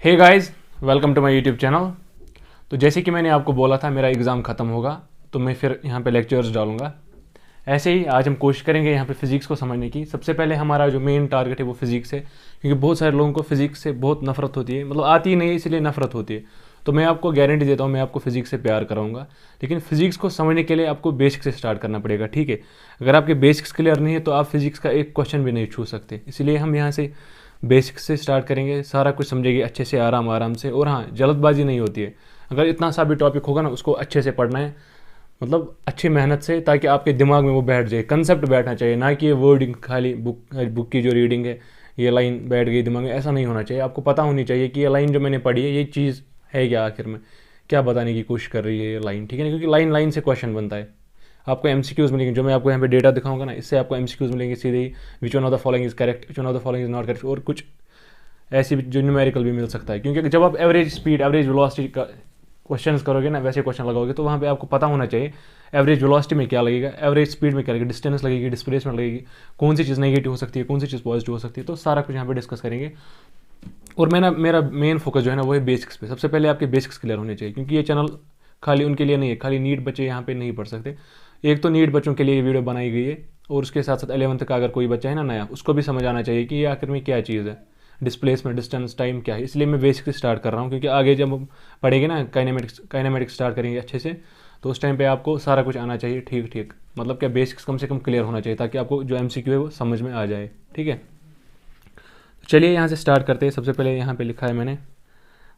Hey guys, welcome to my YouTube channel. तो जैसे कि मैंने आपको बोला था मेरा एग्ज़ाम ख़त्म होगा तो मैं फिर यहाँ पे लेक्चर्स डालूंगा। ऐसे ही आज हम कोशिश करेंगे यहाँ पे फ़िज़िक्स को समझने की। सबसे पहले हमारा जो मेन टारगेट है वो फ़िज़िक्स है, क्योंकि बहुत सारे लोगों को फ़िज़िक्स से बहुत नफरत होती है, मतलब आती ही नहीं है इसलिए नफरत होती है। तो मैं आपको गारंटी देता हूँ मैं आपको फ़िज़िक्स से प्यार कराऊंगा, लेकिन फ़िज़िक्स को समझने के लिए आपको बेसिक से स्टार्ट करना पड़ेगा, ठीक है। अगर आपके बेसिक्स क्लियर नहीं है तो आप फिज़िक्स का एक क्वेश्चन भी नहीं छू सकते। इसलिए हम यहाँ से बेसिक से स्टार्ट करेंगे, सारा कुछ समझेंगे अच्छे से, आराम आराम से। और हाँ, जल्दबाजी नहीं होती है। अगर इतना सा भी टॉपिक होगा ना उसको अच्छे से पढ़ना है, मतलब अच्छी मेहनत से, ताकि आपके दिमाग में वो बैठ जाए, कंसेप्ट बैठना चाहिए, ना कि ये वर्डिंग खाली बुक की जो रीडिंग है ये लाइन बैठ गई दिमाग में, ऐसा नहीं होना चाहिए। आपको पता होनी चाहिए कि ये लाइन जो मैंने पढ़ी है ये चीज़ है क्या, आखिर में क्या बताने की कोशिश कर रही है ये लाइन, ठीक है ना। क्योंकि लाइन लाइन से क्वेश्चन बनता है। आपको एमसीक्यूज मिलेंगे, जो मैं आपको यहाँ पे डेटा दिखाऊंगा ना, इससे आपको एमसीक्यूज मिलेंगे सीधे ही। Which one of the following is correct, which one of the following is not correct, और कुछ ऐसी जो न्यूमेरिकल भी मिल सकता है। क्योंकि जब आप एवरेज स्पीड, एवरेज वेलोसिटी का क्वेश्चन करोगे ना, वैसे क्वेश्चन लगाओगे, तो वहाँ पे आपको पता होना चाहिए एवरेज वेलोसिटी में क्या लगेगा, एवरेज स्पीड में क्या लगेगा, डिस्टेंस लगेगी, डिस्प्लेसमेंट लगेगी, कौन सी चीज़ नेगेटिव हो सकती है, कौन सी चीज़ पॉजिटिव हो सकती है। तो सारा कुछ यहाँ पे डिस्कस करेंगे। और मेरा मेन फोकस जो है ना वो है बेसिक्स पे। सबसे पहले आपके बेसिक्स क्लियर होने चाहिए, क्योंकि ये चैनल खाली उनके लिए नहीं है, खाली नीट बच्चे यहाँ पे नहीं पढ़ सकते। एक तो नीट बच्चों के लिए ये वीडियो बनाई गई है, और उसके साथ साथ 11th का अगर कोई बच्चा है ना नया, उसको भी समझ आना चाहिए कि ये आखिर में क्या चीज़ है, डिस्प्लेसमेंट, डिस्टेंस, टाइम क्या है। इसलिए मैं बेसिक से स्टार्ट कर रहा हूँ, क्योंकि आगे जब हम पढ़ेंगे ना काइनेमेटिक्स स्टार्ट करेंगे अच्छे से, तो उस टाइम पे आपको सारा कुछ आना चाहिए ठीक ठीक, मतलब क्या बेसिक्स कम से कम क्लियर होना चाहिए, ताकि आपको जो एमसीक्यू है वो समझ में आ जाए, ठीक है। तो चलिए यहाँ से स्टार्ट करते हैं। सबसे पहले यहाँ पे लिखा है मैंने,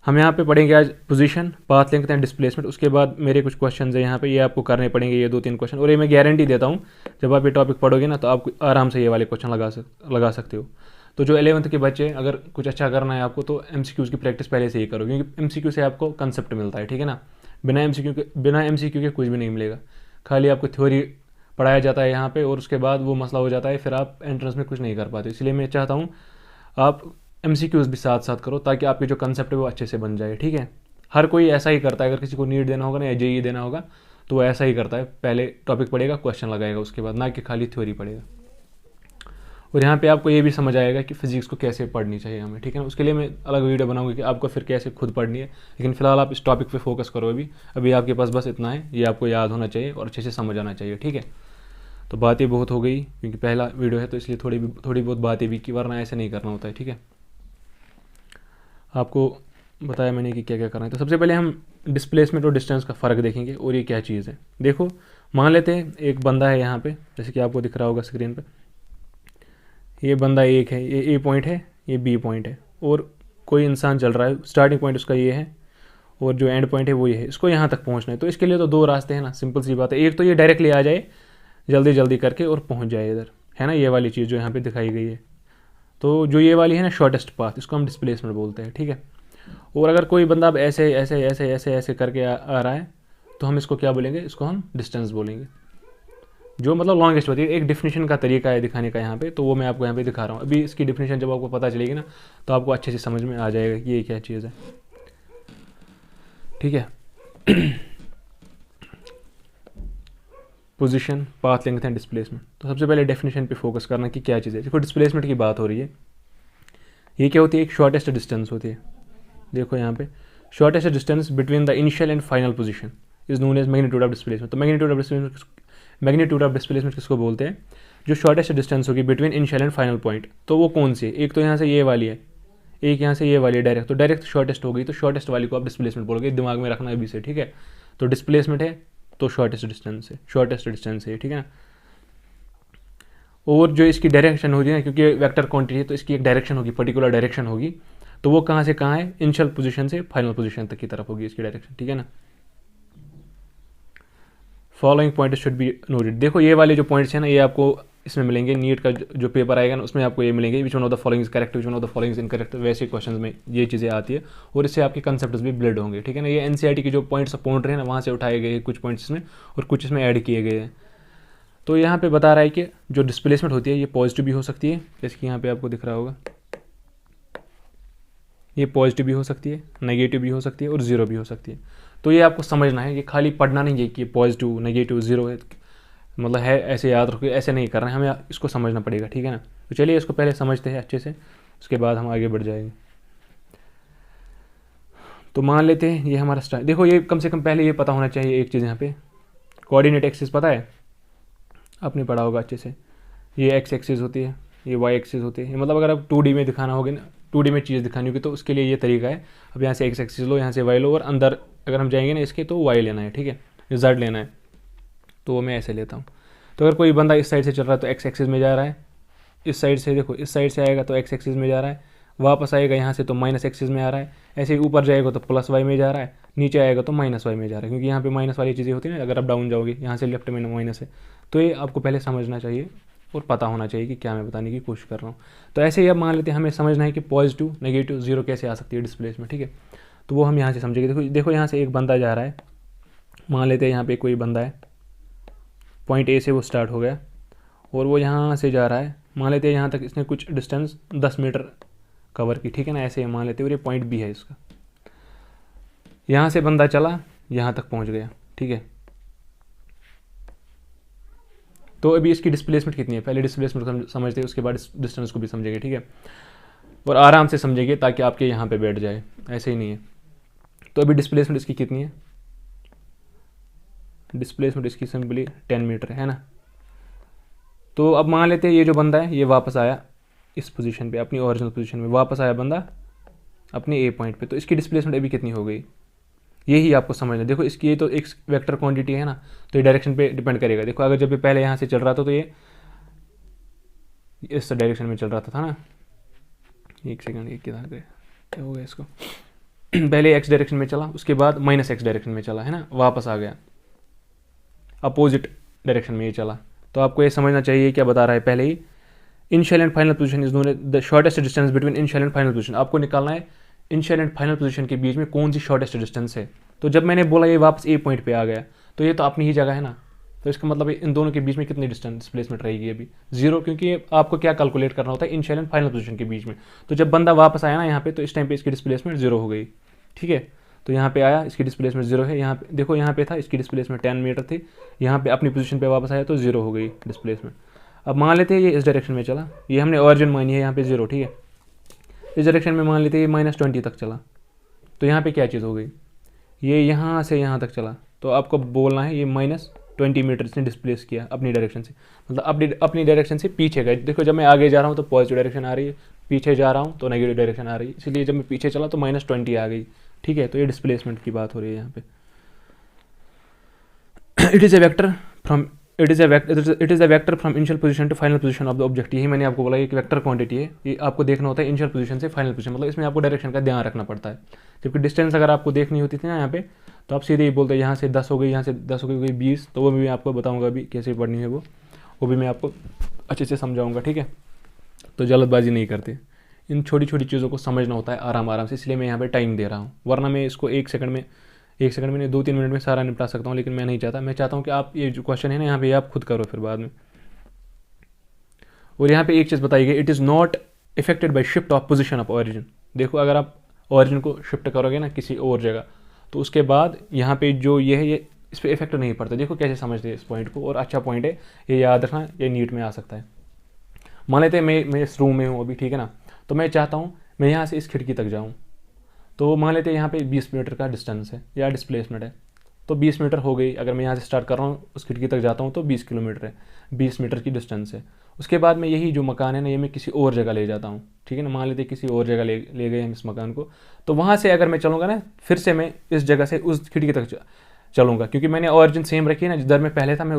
हम यहाँ पे पढ़ेंगे आज position, path length and displacement. उसके बाद मेरे कुछ क्वेश्चन है यहाँ पे, ये आपको करने पड़ेंगे, ये 2-3 क्वेश्चन। और ये मैं गारंटी देता हूँ जब आप ये टॉपिक पढ़ोगे ना तो आप आराम से ये वाले क्वेश्चन लगा सकते हो। तो जो 11th के बच्चे, अगर कुछ अच्छा करना है आपको, तो एमसीक्यूज़ की प्रैक्टिस पहले से ही करो, क्योंकि एमसीक्यू से आपको कंसेप्ट मिलता है, ठीक है ना। बिना एमसीक्यू के कुछ भी नहीं मिलेगा। खाली आपको थ्योरी पढ़ाया जाता है यहाँ पे, और उसके बाद वो मसला हो जाता है, फिर आप एंट्रेंस में कुछ नहीं कर पाते। इसलिए मैं चाहता हूँ आप एमसीक्यूज़ भी साथ साथ करो, ताकि आपके जो कंसेप्ट है वो अच्छे से बन जाए, ठीक है। हर कोई ऐसा ही करता है। अगर किसी को नीट देना होगा ना या जेई देना होगा तो वो ऐसा ही करता है, पहले टॉपिक पढ़ेगा, क्वेश्चन लगाएगा उसके बाद, ना कि खाली थ्योरी पढ़ेगा। और यहाँ पे आपको ये भी समझ आएगा कि फिजिक्स को कैसे पढ़नी चाहिए हमें, ठीक है ना। उसके लिए मैं अलग वीडियो बनाऊंगा कि आपको फिर कैसे खुद पढ़नी है, लेकिन फिलहाल आप इस टॉपिक पे फोकस करो। अभी आपके पास बस इतना है, ये आपको याद होना चाहिए और अच्छे से समझ आना चाहिए, ठीक है। तो बातें बहुत हो गई, क्योंकि पहला वीडियो है तो इसलिए थोड़ी बहुत बातें भी की, वरना ऐसे नहीं करना होता है, ठीक है। आपको बताया मैंने कि क्या क्या करना है। तो सबसे पहले हम डिस्प्लेसमेंट और डिस्टेंस का फ़र्क देखेंगे, और ये क्या चीज़ है। देखो, मान लेते हैं एक बंदा है यहाँ पे, जैसे कि आपको दिख रहा होगा स्क्रीन पे, ये बंदा एक है, ये ए पॉइंट है, ये बी पॉइंट है, और कोई इंसान चल रहा है, स्टार्टिंग पॉइंट उसका ये है और जो एंड पॉइंट है वो ये है। इसको यहाँ तक पहुँचना है, तो इसके लिए तो 2 रास्ते हैं ना, सिंपल सी बात है। एक तो ये डायरेक्टली आ जाए जल्दी जल्दी करके और पहुँच जाए इधर, है ना, ये वाली चीज़ जो यहाँ पे दिखाई गई है। तो जो ये वाली है ना शॉर्टेस्ट पाथ, इसको हम डिस्प्लेसमेंट बोलते हैं, ठीक है। और अगर कोई बंदा अब ऐसे ऐसे ऐसे ऐसे ऐसे करके आ रहा है, तो हम इसको क्या बोलेंगे, इसको हम डिस्टेंस बोलेंगे, जो मतलब लॉन्गेस्ट होती है। एक डिफिनेशन का तरीका है दिखाने का यहाँ पे, तो वो मैं आपको यहाँ पे दिखा रहा हूँ। अभी इसकी डिफिनेशन जब आपको पता चलेगी ना, तो आपको अच्छे से समझ में आ जाएगा कि ये क्या चीज़ है, ठीक है। Position, path length and displacement. तो सबसे पहले डेफिनेशन पे फोकस करना कि क्या चीज़ है। देखो, डिस्प्लेसमेंट की बात हो रही है, ये क्या होती है, एक शॉर्टेस्ट डिस्टेंस होती है। देखो यहाँ पे, shortest distance between the initial and final position is known as magnitude of displacement. तो मैग्नीट्यूड ऑफ डिस्प्लेसमेंट किसको बोलते हैं, जो शॉर्टेस्ट डिस्टेंस होगी between initial and final point. तो वो कौन सी है, एक तो यहाँ से ये वाली है, एक यहाँ से ये वाली है डायरेक्ट। तो डायरेक्ट शॉर्टेस्ट हो गई, तो शॉर्टेस्ट वाली को आप डिस्प्लेसमेंट बोलोगे, दिमाग में रखना अभी से, ठीक है। तो डिस्प्लेसमेंट है तो शॉर्टेस्ट डिस्टेंस है, ठीक है ना। और जो इसकी डायरेक्शन होगी ना, क्योंकि वेक्टर क्वांटिटी है तो इसकी एक डायरेक्शन होगी, पर्टिकुलर डायरेक्शन होगी। तो वो कहाँ से कहाँ है, इनिशियल पोजीशन से फाइनल पोजीशन तक की तरफ होगी इसकी डायरेक्शन, ठीक है ना। Following point should be noted. देखो, ये वाले जो पॉइंट्स हैं ना, ये आपको इसमें मिलेंगे, नीट का जो पेपर आएगा ना उसमें आपको ये मिलेंगे, विच one of the following is correct, which one of the following is incorrect. वैसे क्वेश्चन में ये चीज़ें आती है, और इससे आपके कंसेप्ट भी बिल्ड होंगे, ठीक है ना। ये एनसीईआरटी की जो पॉइंट्स पॉइंट रहे हैं ना, वहाँ से उठाए गए कुछ पॉइंट्स इसमें, और कुछ इसमें ऐड किए गए हैं। तो यहाँ पे बता रहा है कि जो डिस्प्लेसमेंट होती है ये पॉजिटिव भी हो सकती है, जैसे कि यहाँ पे आपको दिख रहा होगा, ये पॉजिटिव भी हो सकती है, नेगेटिव भी हो सकती है, और ज़ीरो भी हो सकती है। तो ये आपको समझना है, ये खाली पढ़ना नहीं है कि पॉजिटिव, नेगेटिव, ज़ीरो है, मतलब है ऐसे याद रखो, ऐसे नहीं करना है, हमें इसको समझना पड़ेगा, ठीक है ना। तो चलिए इसको पहले समझते हैं अच्छे से, उसके बाद हम आगे बढ़ जाएंगे। तो मान लेते हैं ये हमारा स्टार्ट। देखो ये कम से कम पहले ये पता होना चाहिए एक चीज़, यहाँ पे कोऑर्डिनेट एक्सिस पता है, आपने पढ़ा होगा अच्छे से। ये एक्स एक्सिस होती है, ये वाई एक्सिस होती है। मतलब अगर आप 2D में दिखाना होगा ना, 2D में चीज़ दिखानी होगी तो उसके लिए ये तरीका है। अब यहाँ से एक्स एक्सिस लो, यहाँ से वाई लो, और अंदर अगर हम जाएंगे ना इसके तो वाई लेना है, ठीक है, जेड लेना है। तो वो मैं ऐसे लेता हूँ। तो अगर कोई बंदा इस साइड से चल रहा है तो एक्स एक्सिस में जा रहा है, इस साइड से देखो इस साइड से आएगा तो एक्स एक्सिस में जा रहा है, वापस आएगा यहाँ से तो माइनस एक्सिस में आ रहा है, ऐसे ही ऊपर जाएगा तो प्लस वाई में जा रहा है, नीचे आएगा तो माइनस वाई में जा रहा है, क्योंकि यहाँ पे माइनस वाली चीज़ें होती है ना। अगर आप डाउन जाओगे यहाँ से लेफ्ट में माइनस है, तो ये आपको पहले समझना चाहिए और पता होना चाहिए कि क्या मैं बताने की कोशिश कर रहा हूँ। तो ऐसे ही अब मान लेते हैं हमें समझना है कि पॉजिटिव नेगेटिव जीरो कैसे आ सकती है डिस्प्लेसमेंट, ठीक है। तो वो हम यहाँ से समझेंगे। देखो यहाँ से एक बंदा जा रहा है, मान लेते हैं यहाँ पे कोई बंदा है, पॉइंट ए से वो स्टार्ट हो गया और वो यहाँ से जा रहा है, मान लेते हैं यहाँ तक इसने कुछ डिस्टेंस 10 मीटर कवर की, ठीक है ना। ऐसे ही मान लेते हैं और ये पॉइंट बी है इसका। यहाँ से बंदा चला, यहाँ तक पहुँच गया, ठीक है। तो अभी इसकी डिस्प्लेसमेंट कितनी है, पहले डिस्प्लेसमेंट को समझते हैं, उसके बाद डिस्टेंस को भी समझेंगे, ठीक है। और आराम से समझेंगे ताकि आपके यहाँ पे बैठ जाए, ऐसे ही नहीं है। तो अभी डिस्प्लेसमेंट इसकी कितनी है, डिस्प्लेसमेंट इसकी सिंपली 10 मीटर है ना। तो अब मान लेते हैं ये जो बंदा है ये वापस आया इस पोजीशन पे, अपनी ओरिजिनल पोजीशन में वापस आया बंदा अपने ए पॉइंट पे। तो इसकी डिस्प्लेसमेंट अभी कितनी हो गई, यही आपको समझना। देखो इसकी ये तो एक वेक्टर क्वांटिटी है ना, तो ये डायरेक्शन पे डिपेंड करेगा। देखो अगर जब ये पहले यहाँ से चल रहा था तो ये इस डायरेक्शन में चल रहा था ना। एक सेकंड, ये किधर गए, क्या हो गया इसको पहले एक्स डायरेक्शन में चला, उसके बाद माइनस एक्स डायरेक्शन में चला है ना, वापस आ गया अपोजिट डायरेक्शन में ये चला। तो आपको ये समझना चाहिए क्या बता रहा है पहले ही, initial and final position is known as the shortest distance between initial and final position. आपको निकालना है इनिशियल एंड फाइनल पोजीशन के बीच में कौन सी शॉर्टेस्ट डिस्टेंस है। तो जब मैंने बोला ये वापस ए पॉइंट पे आ गया, तो ये तो अपनी ही जगह है ना, तो इसका मतलब इन दोनों के बीच में कितनी डिस्टेंस डिस्प्लेसमेंट रहेगी अभी, जीरो, क्योंकि आपको क्या कैलकुलेट करना होता है इनिशियल एंड फाइनल पोजीशन के बीच में। तो जब बंदा वापस आया ना यहाँ पे, तो इस टाइम पे इसकी डिस्प्लेसमेंट जीरो हो गई, ठीक है। तो यहाँ पे आया, इसकी डिस्प्लेसमेंट जीरो है। यहाँ पे देखो, यहाँ पे था इसकी डिस्प्लेसमेंट 10 मीटर थी, यहाँ पे अपनी पोजीशन पे वापस आया तो जीरो हो गई डिस्प्लेसमेंट। अब मान लेते हैं ये इस डायरेक्शन में चला, ये हमने ऑरिजिन मानी है यहाँ पे जीरो, ठीक है। इस डायरेक्शन में मान लेते हैं ये -20 तक चला, तो यहाँ पे क्या चीज़ हो गई, ये यहाँ से यहाँ तक चला, तो आपको बोलना है ये -20 मीटर इसने डिस्प्लेस किया अपनी डायरेक्शन से, मतलब अपनी डायरेक्शन से पीछे गए। देखो जब मैं आगे जा रहा हूँ तो पॉजिटिव डायरेक्शन आ रही है, पीछे जा रहा हूँ तो नेगेटिव डायरेक्शन आ रही है, इसलिए जब मैं पीछे चला तो -20 आ गई, ठीक है। तो ये डिस्प्लेसमेंट की बात हो रही है यहाँ पे। It is a vector from initial position to final position of the object. यही मैंने आपको बोला, एक वेक्टर क्वांटिटी है, ये आपको देखना होता है इनिशियल पोजीशन से फाइनल पोजीशन, मतलब इसमें आपको डायरेक्शन का ध्यान रखना पड़ता है। जबकि डिस्टेंस अगर आपको देखनी होती थी ना यहाँ पे, तो आप सीधे ही बोलते हैं यहाँ से 10 हो गई, यहाँ से 10 हो गई 20, तो वो भी मैं आपको बताऊँगा अभी कैसे पढ़नी है, वो भी मैं आपको अच्छे से समझाऊँगा, ठीक है। तो जल्दबाजी नहीं करते, इन छोटी छोटी चीज़ों को समझना होता है आराम आराम से, इसलिए मैं यहाँ पे टाइम दे रहा हूँ। वरना मैं इसको एक सेकंड में नहीं 2-3 मिनट में सारा निपटा सकता हूँ, लेकिन मैं नहीं चाहता। मैं चाहता हूँ कि आप ये जो क्वेश्चन है ना यहाँ पे आप खुद करो फिर बाद में। और यहाँ पे एक चीज़ बताई गई, it is not affected by shift of position of origin. देखो अगर आप ऑरिजिन को शिफ्ट करोगे ना किसी और जगह, तो उसके बाद यहाँ पे जो ये है ये इस पर इफेक्ट नहीं पड़ता। देखो कैसे समझते हैं इस पॉइंट को, और अच्छा पॉइंट है, ये याद रखना, ये नीट में आ सकता है। मान लेते हैं मैं इस रूम में हूँ अभी, ठीक है ना, तो मैं चाहता हूँ मैं यहाँ से इस खिड़की तक जाऊँ, तो मान लेते हैं यहाँ पे 20 मीटर का डिस्टेंस है या डिस्प्लेसमेंट है, तो 20 मीटर हो गई। अगर मैं यहाँ से स्टार्ट कर रहा हूँ उस खिड़की तक जाता हूँ तो 20 किलोमीटर है, 20 मीटर की डिस्टेंस है। उसके बाद में यही जो मकान है ना, ये मैं किसी और जगह ले जाता हूँ, ठीक है ना। मान लेते हैं किसी और जगह ले गए हम इस मकान को, तो वहाँ से अगर मैं चलूँगा ना, फिर से मैं इस जगह से उस खिड़की तक चलूँगा, क्योंकि मैंने ऑरिजिन सेम रखी है ना, जिधर मैं पहले था मैं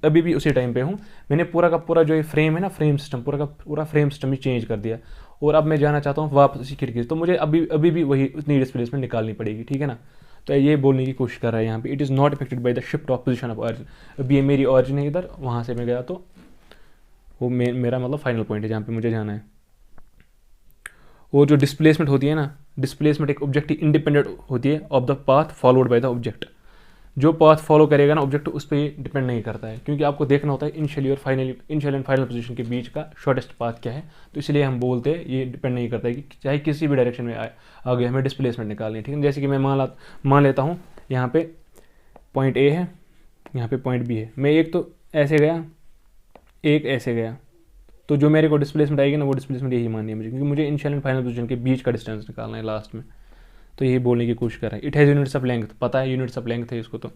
अभी भी उसी टाइम पे हूँ। मैंने पूरा का पूरा जो ये फ्रेम है ना, फ्रेम सिस्टम, पूरा का पूरा फ्रेम सिस्टम ही चेंज कर दिया, और अब मैं जाना चाहता हूँ वापस उसी खिड़की से, तो मुझे अभी भी वही उतनी डिस्प्लेसमेंट निकालनी पड़ेगी, ठीक है ना। तो ये बोलने की कोशिश कर रहा है यहाँ पे, it is not affected by the shift of position of origin. अभी ये मेरी ऑरिजिन है इधर, वहाँ से मैं गया तो वो मेरा मतलब फाइनल पॉइंट है जहाँ पे मुझे जाना है। और जो डिस्प्लेसमेंट होती है ना, डिस्प्लेसमेंट एक ऑब्जेक्ट की इंडिपेंडेंट होती है of the path followed by the object. जो पाथ फॉलो करेगा ना ऑब्जेक्ट, उस पर ये डिपेंड नहीं करता है, क्योंकि आपको देखना होता है इनिशियल एंड फाइनल पोजीशन के बीच का शॉर्टेस्ट पाथ क्या है। तो इसलिए हम बोलते हैं ये डिपेंड नहीं करता है कि चाहे किसी भी डायरेक्शन में आगे हमें डिस्प्लेसमेंट निकालनी है, ठीक है। जैसे कि मैं मान लेता हूँ यहाँ पे पॉइंट ए है, यहाँ पे पॉइंट बी है, मैं एक तो ऐसे गया, एक ऐसे गया, तो जो मेरे को डिस्प्लेसमेंट आएगी ना, वो डिस्प्लेसमेंट यही माननी है मुझे, क्योंकि मुझे इनिशियल एंड फाइनल पोजीशन के बीच का डिस्टेंस निकालना है लास्ट में। तो यही बोलने की कोशिश कर रहा है। It has units of length, पता है यूनिट्स ऑफ लेंथ है इसको, तो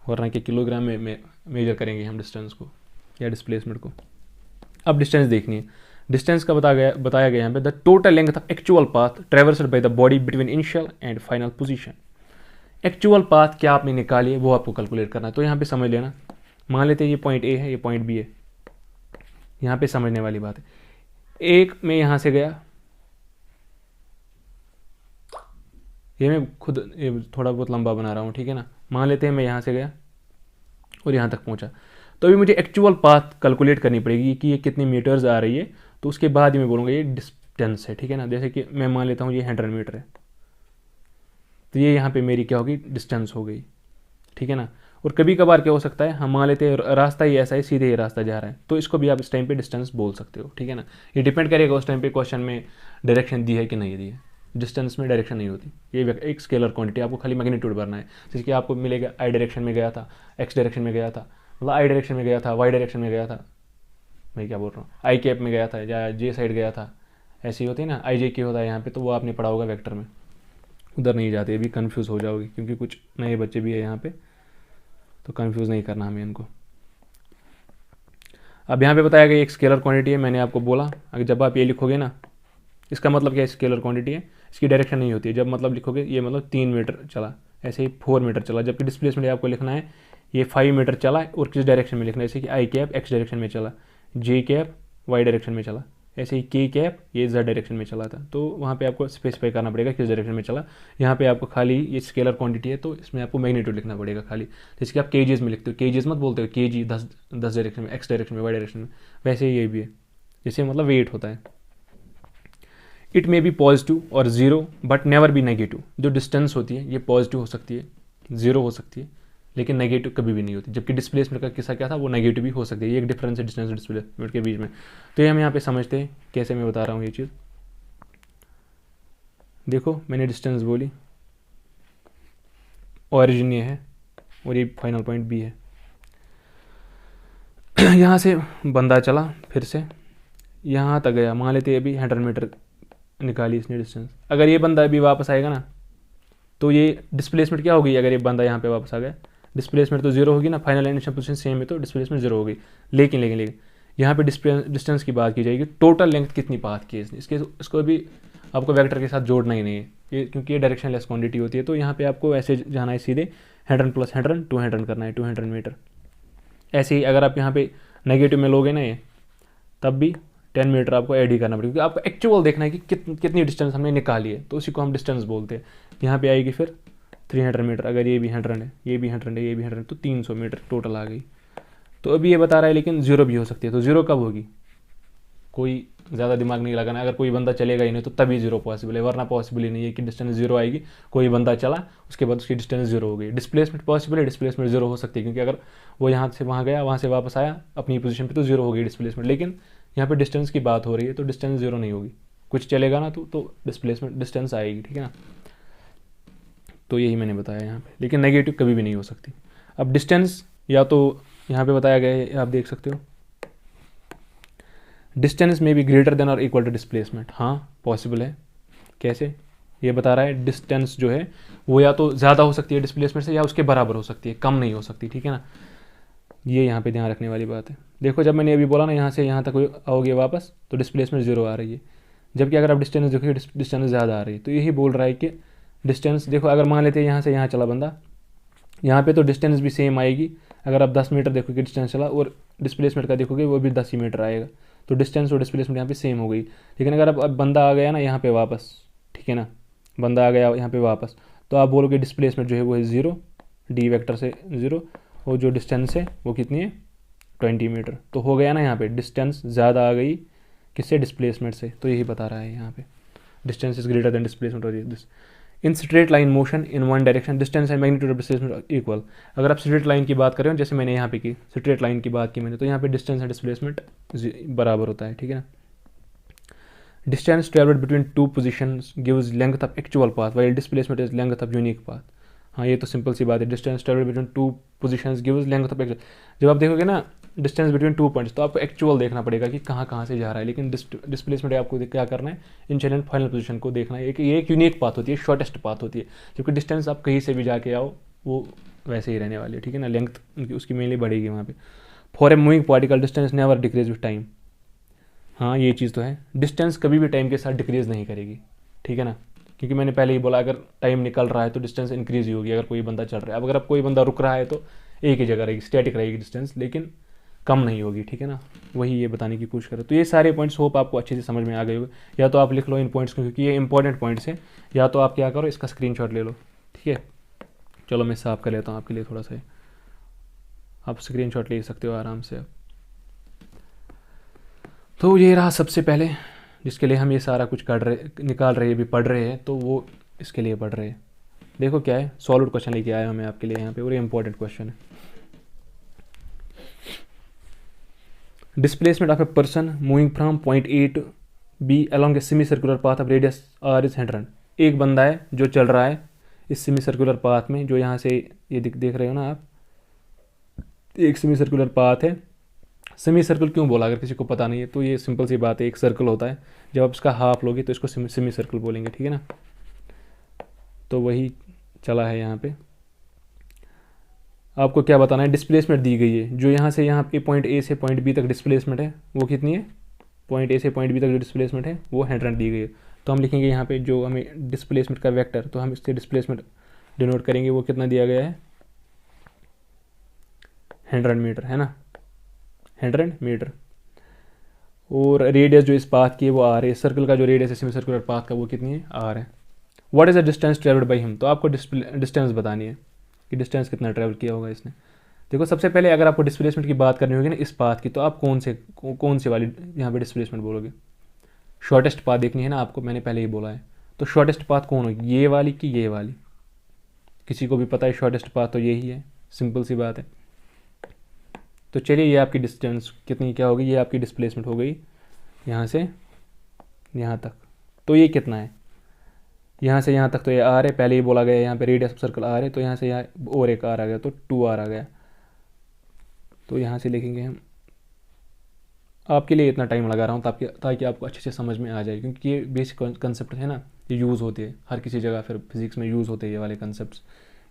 वरना कि किलोग्राम में मेजर करेंगे हम डिस्टेंस को या डिस्प्लेसमेंट को। अब डिस्टेंस देखनी है। डिस्टेंस का बताया गया यहाँ पे, the total length of actual path traversed by the body between initial and final position. Actual path क्या आपने निकाली है वो आपको कैलकुलेट करना है। तो यहाँ पे समझ लेना, मान लेते हैं ये पॉइंट ए है, ये पॉइंट बी है, यहाँ पे समझने वाली बात है। एक मैं यहाँ से गया, ये मैं खुद ये थोड़ा बहुत लंबा बना रहा हूँ, ठीक है ना। मान लेते हैं मैं यहाँ से गया और यहाँ तक पहुँचा, तो अभी मुझे एक्चुअल पाथ कैलकुलेट करनी पड़ेगी कि ये कितनी मीटर्स आ रही है। तो उसके बाद ही मैं बोलूँगा ये डिस्टेंस है, ठीक है ना। जैसे कि मैं मान लेता हूँ ये 100 मीटर है, तो ये यहाँ पे मेरी क्या होगी, डिस्टेंस हो गई, ठीक है ना। और कभी कभार क्या हो सकता है, हम मान लेते हैं रास्ता ही ऐसा है, सीधे ही रास्ता जा रहा है, तो इसको भी आप इस टाइम पे डिस्टेंस बोल सकते हो, ठीक है ना। ये डिपेंड करेगा उस टाइम पे क्वेश्चन में डायरेक्शन दी है कि नहीं दी है। डिस्टेंस में डायरेक्शन नहीं होती, ये एक स्केलर क्वांटिटी, आपको खाली मैग्नीट्यूड भरना है। जैसे कि आपको मिलेगा आई डायरेक्शन में गया था, एक्स डायरेक्शन में गया था, मतलब आई डायरेक्शन में गया था, वाई डायरेक्शन में गया था, मैं क्या बोल रहा हूँ, आई कैप में गया था या जे साइड गया था, ऐसी होती है ना, आई जे के होता है यहाँ पे, तो वो आपने पढ़ा होगा वेक्टर में, उधर नहीं जाते, अभी कन्फ्यूज़ हो जाओगे क्योंकि कुछ नए बच्चे भी है यहाँ पे, तो कन्फ्यूज़ नहीं करना हमें इनको। अब यहाँ पे बताया गया एक स्केलर क्वांटिटी है, मैंने आपको बोला अगर जब आप ये लिखोगे ना, इसका मतलब क्या है, स्केलर क्वांटिटी है, इसकी डायरेक्शन नहीं होती है। जब मतलब लिखोगे ये मतलब 3 मीटर चला, ऐसे ही 4 मीटर चला, जबकि डिस्प्लेसमेंट आपको लिखना है ये 5 मीटर चला और किस डायरेक्शन में लिखना है, जैसे कि आई कैप एक्स डायरेक्शन में चला, जे कैप वाई डायरेक्शन में चला, ऐसे ही के कैप ये जेड डायरेक्शन में चला था, तो वहाँ पे आपको स्पेसिफाई करना पड़ेगा किस डायरेक्शन में चला। यहाँ पे आपको खाली ये स्केलर क्वांटिटी है, तो इसमें आपको मैग्नीट्यूड लिखना पड़ेगा खाली, जैसे कि आप केजीज में लिखते हो, केजीज मत बोलते हो, केजी 10 डायरेक्शन में, एक्स डायरेक्शन में, वाई डायरेक्शन में, वैसे ही ये भी है, जैसे मतलब वेट होता है। इट मे बी पॉजिटिव और zero but never be negative. जो डिस्टेंस होती है ये पॉजिटिव हो सकती है, जीरो हो सकती है, लेकिन नेगेटिव कभी भी नहीं होती। जबकि डिस्प्लेसमेंट का किस्सा क्या था, वो नेगेटिव भी हो सकती है। ये एक डिफरेंस है डिस्टेंस और डिस्प्लेसमेंट के बीच में। तो ये हम यहाँ पे समझते हैं कैसे मैं बता रहा हूँ ये चीज़। देखो मैंने डिस्टेंस बोली, ऑरिजिन ये है और ये फाइनल पॉइंट बी है। यहाँ से बंदा चला फिर से यहाँ तक गया, मान लेते अभी 100 मीटर निकाली इसने डिस्टेंस। अगर ये बंदा अभी वापस आएगा ना, तो ये डिस्प्लेसमेंट क्या होगी, अगर ये बंदा यहाँ पे वापस आ गया, डिस्प्लेसमेंट तो जीरो होगी ना, फाइनल इनिशियल पोजीशन सेम है तो डिस्प्लेसमेंट जीरो होगी। लेकिन लेकिन लेकिन यहाँ पे डिस्टेंस की बात की जाएगी, टोटल लेंथ कितनी पाथ की है इसने, इसको भी आपको वेक्टर के साथ जोड़ना ही नहीं है ये, क्योंकि ये डायरेक्शन लेस क्वांटिटी होती है। तो यहाँ पे आपको ऐसे जाना है सीधे 100 + 100 200 करना है, 200 मीटर। ऐसे ही अगर आप यहाँ पे नेगेटिव में लोगे ना ये, तब भी 10 मीटर आपको ऐड ही करना पड़ेगा, क्योंकि आपको एक्चुअल देखना है कि कितनी डिस्टेंस हमने निकाली है, तो उसी को हम डिस्टेंस बोलते हैं। यहाँ पे आएगी फिर 300 मीटर, अगर ये भी 100 है, ये भी 100 है, ये भी 100 है, तो 300 मीटर टोटल आ गई। तो अभी ये बता रहा है लेकिन जीरो भी हो सकती है, तो जीरो कब होगी, कोई ज़्यादा दिमाग नहीं लगाना। अगर कोई बंदा चलेगा ही नहीं तो तभी जीरो पॉसिबल है, वरना पॉसिबल ही नहीं है कि डिस्टेंस जीरो आएगी। कोई बंदा चला उसके बाद उसकी डिस्टेंस जीरो हो गई। डिस्प्लेसमेंट पॉसिबल है, डिस्प्लेसमेंट जीरो हो सकती है, क्योंकि अगर वो यहाँ से वहाँ गया, वहाँ से वापस आया अपनी पोजीशन पे, तो जीरो हो गई डिस्प्लेसमेंट। लेकिन यहाँ पे डिस्टेंस की बात हो रही है, तो डिस्टेंस जीरो नहीं होगी। कुछ चलेगा ना तो डिस्प्लेसमेंट डिस्टेंस आएगी, ठीक है ना। तो यही मैंने बताया यहाँ पे, लेकिन नेगेटिव कभी भी नहीं हो सकती। अब डिस्टेंस या तो यहाँ पे बताया गया है, आप देख सकते हो, डिस्टेंस में भी ग्रेटर देन और इक्वल टू डिस्प्लेसमेंट। हाँ पॉसिबल है, कैसे, ये बता रहा है डिस्टेंस जो है वो या तो ज़्यादा हो सकती है डिस्प्लेसमेंट से, या उसके बराबर हो सकती है, कम नहीं हो सकती, ठीक है ना। ये यहाँ पे ध्यान रखने वाली बात है। देखो जब मैंने अभी बोला ना यहाँ से यहाँ तक आओगे वापस, तो डिस्प्लेसमेंट जीरो आ रही है, जबकि अगर आप डिस्टेंस देखोगे डिस्टेंस ज़्यादा आ रही है। तो यही बोल रहा है कि डिस्टेंस, देखो अगर मान लेते हैं यहाँ से यहाँ चला बंदा, यहाँ पे तो डिस्टेंस भी सेम आएगी। अगर आप 10 मीटर देखोगे डिस्टेंस चला, और डिस्प्लेसमेंट का देखोगे वो भी 10 ही मीटर आएगा, तो डिस्टेंस और डिस्प्लेसमेंट यहाँ पे सेम हो गई। लेकिन अगर अब बंदा आ गया ना यहाँ पे वापस, ठीक है ना, बंदा आ गया यहाँ पे वापस, तो आप बोलोगे डिस्प्लेसमेंट जो है वो है ज़ीरो, डी वेक्टर से ज़ीरो, और जो डिस्टेंस है वो कितनी है 20 मीटर। तो हो गया ना, यहाँ पे डिस्टेंस ज़्यादा आ गई किससे, डिस्प्लेसमेंट से। तो यही बता रहा है यहाँ पे, distance is greater than displacement और this. In straight line motion in one direction distance and magnitude of displacement equal. अगर आप स्ट्रेट लाइन की बात करें, जैसे मैंने यहाँ पे की स्ट्रेट लाइन की बात की मैंने, तो यहाँ पे डिस्टेंस एंड डिस्प्लेसमेंट बराबर होता है, ठीक है ना। Distance travelled between two positions gives length of actual path while displacement is length of unique path. हाँ ये तो सिंपल सी बात है, distance travelled between two positions gives length of actual. जब आप देखोगे ना डिस्टेंस बिटवीन 2 पॉइंट्स, तो आपको एक्चुअल देखना पड़ेगा कि कहाँ कहाँ से जा रहा है, लेकिन डिस्प्लेसमेंट आपको क्या करना है, इनिशियल एंड फाइनल पोजीशन को देखना है। ये एक यूनिक पाथ होती है, शॉर्टेस्ट पाथ होती है, क्योंकि डिस्टेंस आप कहीं से भी जाके आओ वो वैसे ही रहने वाली है, ठीक है ना, लेंथ उसकी मेनली बढ़ेगी वहाँ पे। For a moving particle distance never decrease with time, हाँ ये चीज़ तो है, डिस्टेंस कभी भी टाइम के साथ डिक्रीज नहीं करेगी, ठीक है ना, क्योंकि मैंने पहले ही बोला अगर टाइम निकल रहा है तो डिस्टेंस इंक्रीज ही होगी, अगर कोई बंदा चल रहा है। अब अगर कोई बंदा रुक रहा है तो एक ही जगह रहेगी, स्टैटिक रहेगी डिस्टेंस, लेकिन कम नहीं होगी, ठीक है ना, वही ये बताने की कोशिश करो। तो ये सारे पॉइंट्स होप आपको अच्छे से समझ में आ गए होंगे, या तो आप लिख लो इन पॉइंट्स को क्योंकि ये इंपॉर्टेंट पॉइंट्स हैं, या तो आप क्या करो इसका स्क्रीनशॉट ले लो, ठीक है। चलो मैं साफ कर लेता हूँ आपके लिए थोड़ा सा, आप स्क्रीनशॉट ले सकते हो आराम से। तो ये रहा सबसे पहले जिसके लिए हम ये सारा कुछ निकाल रहे हैं, भी पढ़ रहे हैं, तो वो इसके लिए पढ़ रहे हैं। देखो क्या है, सॉल्व क्वेश्चन लेके आया हूँ मैं आपके लिए यहाँ पे, और ये इंपॉर्टेंट क्वेश्चन है। Displacement of a person moving from point A to B along a semicircular path of radius R is 100। एक बंदा है जो चल रहा है इस सेमी सर्कुलर पाथ में, जो यहाँ से ये देख रहे हो ना आप, एक सेमी सर्कुलर पाथ है। सेमी सर्कल क्यों बोला, अगर किसी को पता नहीं है तो ये सिंपल सी बात है, एक सर्कल होता है, जब आप इसका हाफ लोगे तो इसको सेमी सर्कल बोलेंगे, ठीक है ना। तो वही चला है यहाँ पे, आपको क्या बताना है, डिस्प्लेसमेंट दी गई है, जो यहाँ से यहाँ पे पॉइंट ए से पॉइंट बी तक डिस्प्लेसमेंट है वो कितनी है, पॉइंट ए से पॉइंट बी तक जो डिस्प्लेसमेंट है वो 100 दी गई है। तो हम लिखेंगे यहाँ पे जो हमें डिस्प्लेसमेंट का वेक्टर, तो हम इससे डिस्प्लेसमेंट डिनोट करेंगे, वो कितना दिया गया है, 100 मीटर, है ना, 100 मीटर। और रेडियस जो इस पाथ की है वो आर है, सर्कल का जो रेडियस है सेमी सर्कुलर पाथ का वो कितनी है, आर है। What is the distance travelled by him, तो आपको डिस्टेंस बतानी है कि डिस्टेंस कितना ट्रैवल किया होगा इसने। देखो सबसे पहले अगर आपको डिस्प्लेसमेंट की बात करनी होगी ना इस पाथ की, तो आप कौन से वाली यहाँ पे डिस्प्लेसमेंट बोलोगे, शॉर्टेस्ट पाथ देखनी है ना आपको, मैंने पहले ही बोला है। तो शॉर्टेस्ट पाथ कौन होगी, ये वाली कि ये वाली, किसी को भी पता है शॉर्टेस्ट पाथ तो यही है, सिंपल सी बात है। तो चलिए ये आपकी डिस्टेंस कितनी क्या होगी, ये आपकी डिस्प्लेसमेंट हो गई यहाँ से यहाँ तक। तो ये कितना है, यहाँ से यहाँ तक तो ये आर है, पहले ही बोला गया यहाँ पे रेडियस ऑफ सर्कल आर है, तो यहाँ से यहाँ और एक आर आ गया, तो 2r आ गया। तो यहाँ से लिखेंगे हम, आपके लिए इतना टाइम लगा रहा हूँ ताकि आपको अच्छे से समझ में आ जाए, क्योंकि ये बेसिक कंसेप्ट है ना, ये यूज़ होते हैं हर किसी जगह, फिर फिजिक्स में यूज़ होते हैं ये वाले कंसेप्ट,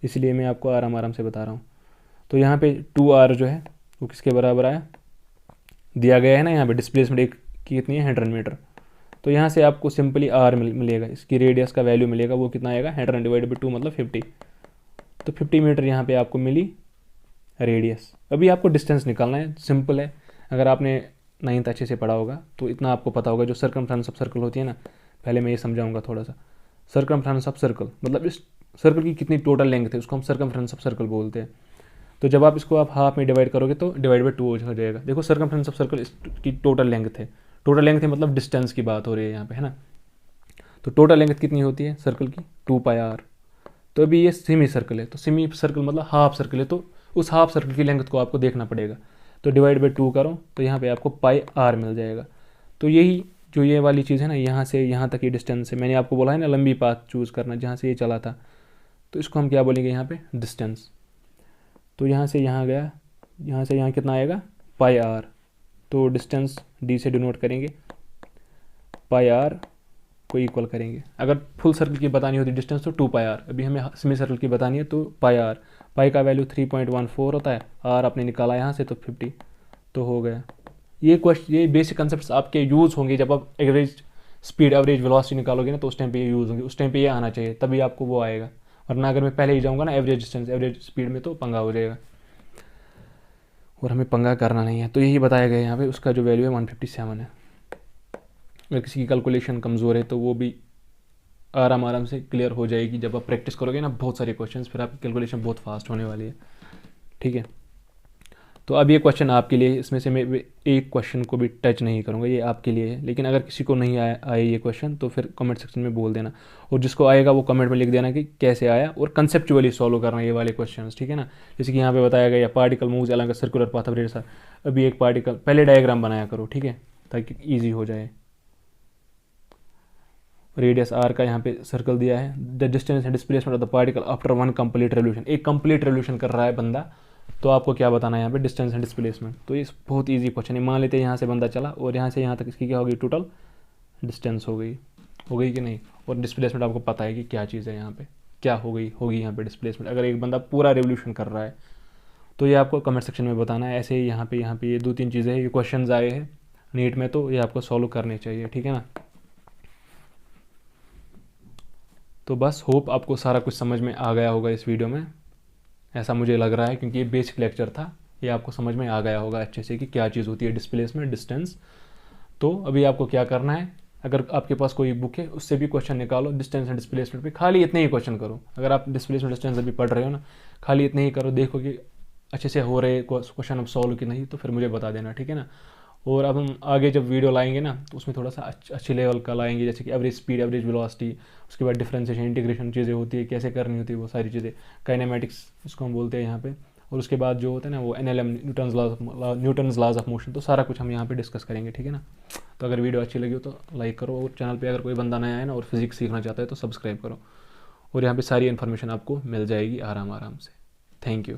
इसलिए मैं आपको आराम से बता रहा हूँ। तो यहाँ पे 2r जो है वो किसके बराबर आया, दिया गया है ना यहाँ पे डिस्प्लेसमेंट एक की कितनी है, 100 मीटर। तो यहाँ से आपको सिंपली आर मिलेगा, इसकी रेडियस का वैल्यू मिलेगा, वो कितना आएगा, 100 डिवाइड बाई 2 मतलब 50। तो 50 मीटर यहाँ पे आपको मिली रेडियस। अभी आपको डिस्टेंस निकालना है, सिंपल है, अगर आपने 9th अच्छे से पढ़ा होगा तो इतना आपको पता होगा। जो सर्कमफ्रेंस ऑफ सर्कल होती है ना, पहले मैं ये समझाऊंगा थोड़ा सा। सर्कमफ्रेंस ऑफ सर्कल मतलब इस सर्कल की कितनी टोटल लेंथ है उसको हम सर्कमफ्रेंस ऑफ सर्कल बोलते हैं। तो जब आप इसको आप हाफ में डिवाइड करोगे तो डिवाइड बाई 2 हो जाएगा। देखो सर्कमफ्रेंस ऑफ सर्कल की टोटल लेंथ है, टोटल लेंथ है मतलब डिस्टेंस की बात हो रही है यहाँ पे, है ना। तो टोटल लेंथ कितनी होती है सर्कल की, 2πr। तो अभी ये सेमी सर्कल है, तो सेमी सर्कल मतलब हाफ सर्कल है, तो उस हाफ सर्कल की लेंथ को आपको देखना पड़ेगा। तो डिवाइड बाई 2 करो तो यहाँ पे आपको πr मिल जाएगा। तो यही जो ये वाली चीज़ है ना, यहाँ से यहाँ तक ये डिस्टेंस है, मैंने आपको बोला है ना लंबी पाथ चूज़ करना, जहाँ से ये चला था, तो इसको हम क्या बोलेंगे यहाँ पे, डिस्टेंस। तो यहाँ से यहाँ गया, यहाँ से यहाँ कितना आएगा, πr। तो डिस्टेंस d से डिनोट करेंगे, πr को इक्वल करेंगे। अगर फुल सर्कल की बतानी होती डिस्टेंस तो 2πr, अभी हमें सेमी सर्कल की बतानी है तो πr। पाई का वैल्यू 3.14 होता है, r आपने निकाला यहाँ से तो 50, तो हो गया। ये बेसिक कंसेप्ट आपके यूज़ होंगे जब आप एवरेज स्पीड एवरेज वेलोसिटी निकालोगे ना, तो उस टाइम पे ये यूज़ होंगे, उस टाइम पे ये आना चाहिए, तभी आपको वो आएगा। वरना अगर मैं पहले ही जाऊँगा ना एवरेज डिस्टेंस एवरेज स्पीड में तो पंगा हो जाएगा, और हमें पंगा करना नहीं है। तो यही बताया गया यहाँ पे, उसका जो वैल्यू है 157 है। अगर किसी की कैलकुलेशन कमज़ोर है तो वो भी आराम से क्लियर हो जाएगी जब आप प्रैक्टिस करोगे ना बहुत सारे क्वेश्चंस, फिर आपकी कैलकुलेशन बहुत फास्ट होने वाली है, ठीक है। तो अब ये क्वेश्चन आपके लिए, इसमें से मैं एक क्वेश्चन को भी टच नहीं करूँगा, ये आपके लिए है। लेकिन अगर किसी को नहीं आए ये क्वेश्चन तो फिर कमेंट सेक्शन में बोल देना, और जिसको आएगा वो कमेंट में लिख देना कि कैसे आया, और कंसेप्चुअली सॉल्व करना ये वाले क्वेश्चन, ठीक है ना। जैसे कि यहाँ पे बताया गया particle moves along a circular path of radius. अभी एक पार्टिकल, पहले डायग्राम बनाया करो, ठीक है, ताकि ईजी हो जाए। रेडियस आर का यहाँ पे सर्कल दिया है, the distance and displacement of the particle after one complete revolution. एक कंप्लीट रेवोल्यूशन कर रहा है बंदा, तो आपको क्या बताना है यहाँ पे, डिस्टेंस एंड डिस्प्लेसमेंट। तो ये बहुत ईजी क्वेश्चन है। मान लेते हैं यहाँ से बंदा चला और यहाँ से यहाँ तक इसकी क्या होगी, टोटल डिस्टेंस हो गई कि नहीं, और डिस्प्लेसमेंट आपको पता है कि क्या चीज़ है यहाँ पे, क्या होगी यहाँ पे डिस्प्लेसमेंट। अगर एक बंदा पूरा रेवोल्यूशन कर रहा है तो ये आपको कमेंट सेक्शन में बताना है। ऐसे ही यहाँ पे ये 2-3 चीज़ें हैं, ये क्वेश्चन आए हैं नीट में, तो ये आपको सॉल्व करने चाहिए, ठीक है ना। तो बस होप आपको सारा कुछ समझ में आ गया होगा इस वीडियो में, ऐसा मुझे लग रहा है, क्योंकि ये बेसिक लेक्चर था। ये आपको समझ में आ गया होगा अच्छे से कि क्या चीज़ होती है डिस्प्लेसमेंट, डिस्टेंस। तो अभी आपको क्या करना है, अगर आपके पास कोई बुक है उससे भी क्वेश्चन निकालो डिस्टेंस एंड डिस्प्लेसमेंट पे, खाली इतने ही क्वेश्चन करो। अगर आप डिस्प्लेसमेंट डिस्टेंस अभी पढ़ रहे हो ना, खाली इतने ही करो, देखो कि अच्छे से हो रहे क्वेश्चन अब सॉल्व कि नहीं, तो फिर मुझे बता देना, ठीक है ना। और अब हम आगे जब वीडियो लाएंगे ना, तो उसमें थोड़ा सा अच्छी लेवल का लाएंगे, जैसे कि एवरेज स्पीड, एवरेज वेलोसिटी, उसके बाद डिफरेंशिएशन, इंटीग्रेशन चीज़ें होती है, कैसे करनी होती है वो सारी चीज़ें, काइनेमेटिक्स इसको हम बोलते हैं यहाँ पे। और उसके बाद जो होता है ना वो NLM, Newton's laws of motion, तो सारा कुछ हम यहाँ पे डिस्कस करेंगे, ठीक है ना। तो अगर वीडियो अच्छी लगी हो तो लाइक करो, और चैनल पे अगर कोई बंदा नया है ना और फिजिक्स सीखना चाहता है तो सब्सक्राइब करो, और यहाँ पे सारी इन्फॉर्मेशन आपको मिल जाएगी आराम से। Thank you.